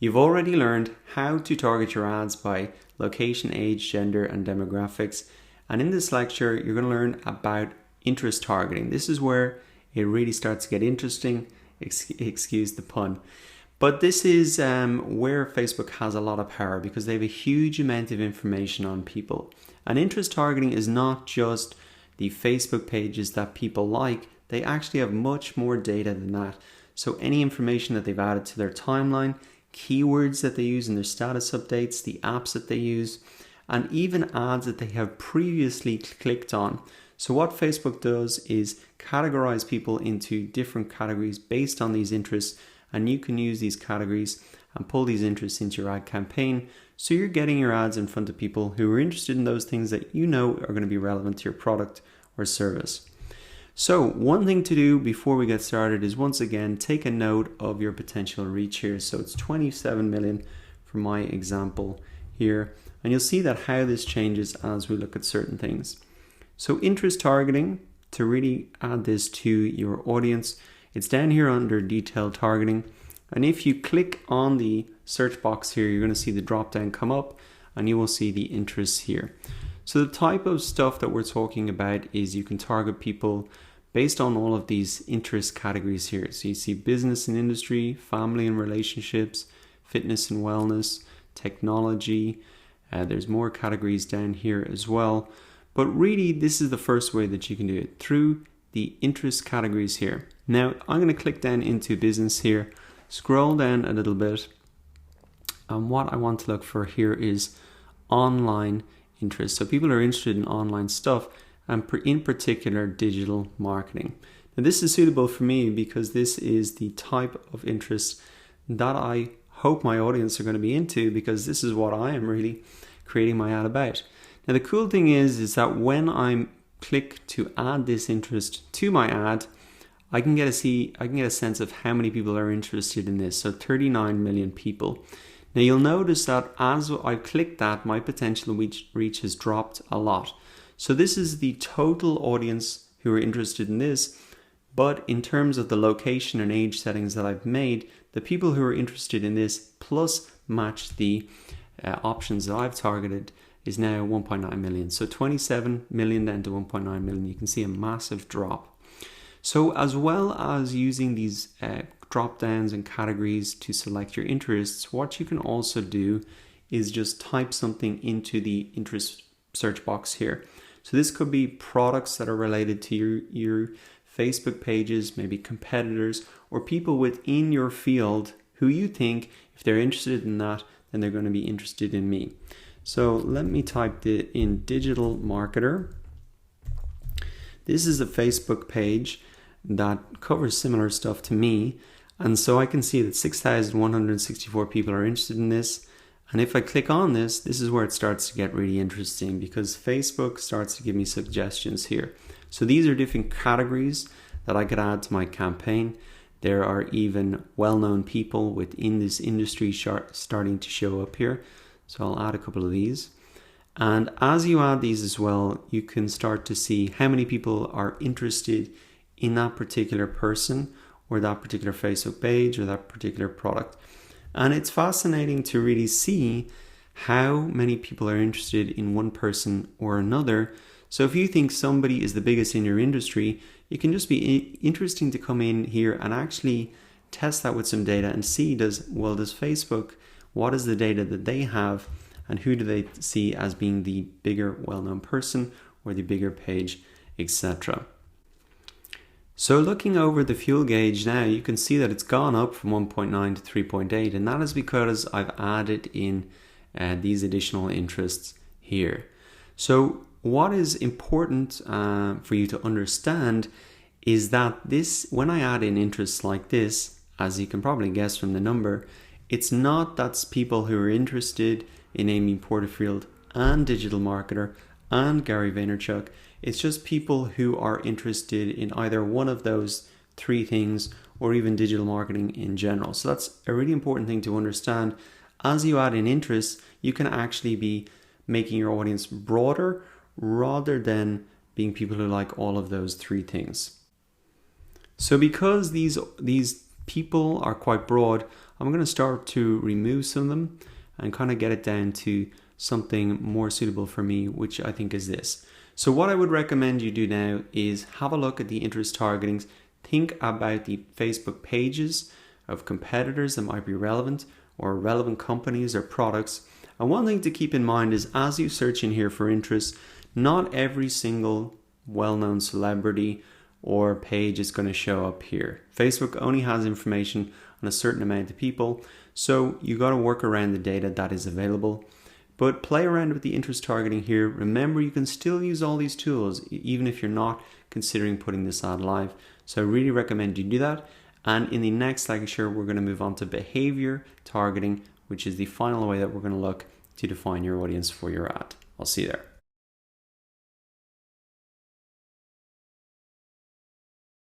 You've already learned how to target your ads by location, age, gender, and demographics. And in this lecture, you're going to learn about interest targeting. This is where it really starts to get interesting. Excuse the pun. But this is where Facebook has a lot of power because they have a huge amount of information on people. And interest targeting is not just the Facebook pages that people like. They actually have much more data than that. So any information that they've added to their timeline, keywords that they use in their status updates, the apps that they use, and even ads that they have previously clicked on. So what Facebook does is categorize people into different categories based on these interests, and you can use these categories and pull these interests into your ad campaign. So you're getting your ads in front of people who are interested in those things that you know are going to be relevant to your product or service. So one thing to do before we get started is once again take a note of your potential reach here. So it's 27 million for my example here, and you'll see that how this changes as we look at certain things. So interest targeting, to really add this to your audience, it's down here under detailed targeting, and if you click on the search box here, you're going to see the drop down come up and you will see the interests here. So the type of stuff that we're talking about is you can target people based on all of these interest categories here. So you see business and industry, family and relationships, fitness and wellness, technology. There's more categories down here as well. But really, this is the first way that you can do it, through the interest categories here. Now, I'm going to click down into business here, scroll down a little bit. And what I want to look for here is online interest. So people are interested in online stuff, and in particular digital marketing. Now this is suitable for me because this is the type of interest that I hope my audience are going to be into, because this is what I am really creating my ad about. Now the cool thing is that when I click to add this interest to my ad, I can get a sense of how many people are interested in this. So 39 million people. Now you'll notice that as I click that, my potential reach has dropped a lot. So this is the total audience who are interested in this, but in terms of the location and age settings that I've made, the people who are interested in this plus match the options that I've targeted is now 1.9 million. So 27 million down to 1.9 million, you can see a massive drop. So as well as using these drop downs and categories to select your interests, what you can also do is just type something into the interest search box here. So this could be products that are related to your Facebook pages, maybe competitors, or people within your field who you think, if they're interested in that, then they're going to be interested in me. So let me type in digital marketer. This is a Facebook page that covers similar stuff to me. And so I can see that 6,164 people are interested in this. And if I click on this, this is where it starts to get really interesting, because Facebook starts to give me suggestions here. So these are different categories that I could add to my campaign. There are even well-known people within this industry starting to show up here. So I'll add a couple of these. And as you add these as well, you can start to see how many people are interested in that particular person or that particular Facebook page or that particular product. And it's fascinating to really see how many people are interested in one person or another. So if you think somebody is the biggest in your industry, it can just be interesting to come in here and actually test that with some data and see, does Facebook, what is the data that they have, and who do they see as being the bigger well-known person or the bigger page, etc. So looking over the fuel gauge now, you can see that it's gone up from 1.9 to 3.8, and that is because I've added in these additional interests here. So what is important for you to understand is that when I add in interests like this, as you can probably guess from the number, it's not that's people who are interested in Amy Porterfield and Digital Marketer and Gary Vaynerchuk. It's just people who are interested in either one of those three things or even digital marketing in general. So that's a really important thing to understand. As you add in interests, you can actually be making your audience broader rather than being people who like all of those three things. So because these people are quite broad, I'm going to start to remove some of them and kind of get it down to something more suitable for me, which I think is this. So what I would recommend you do now is have a look at the interest targetings. Think about the Facebook pages of competitors that might be relevant, or relevant companies or products. And one thing to keep in mind is, as you search in here for interests, not every single well-known celebrity or page is going to show up here. Facebook only has information on a certain amount of people, so you got to work around the data that is available. But play around with the interest targeting here. Remember, you can still use all these tools even if you're not considering putting this ad live. So I really recommend you do that. And in the next lecture, we're going to move on to behavior targeting, which is the final way that we're going to look to define your audience for your ad. I'll see you there.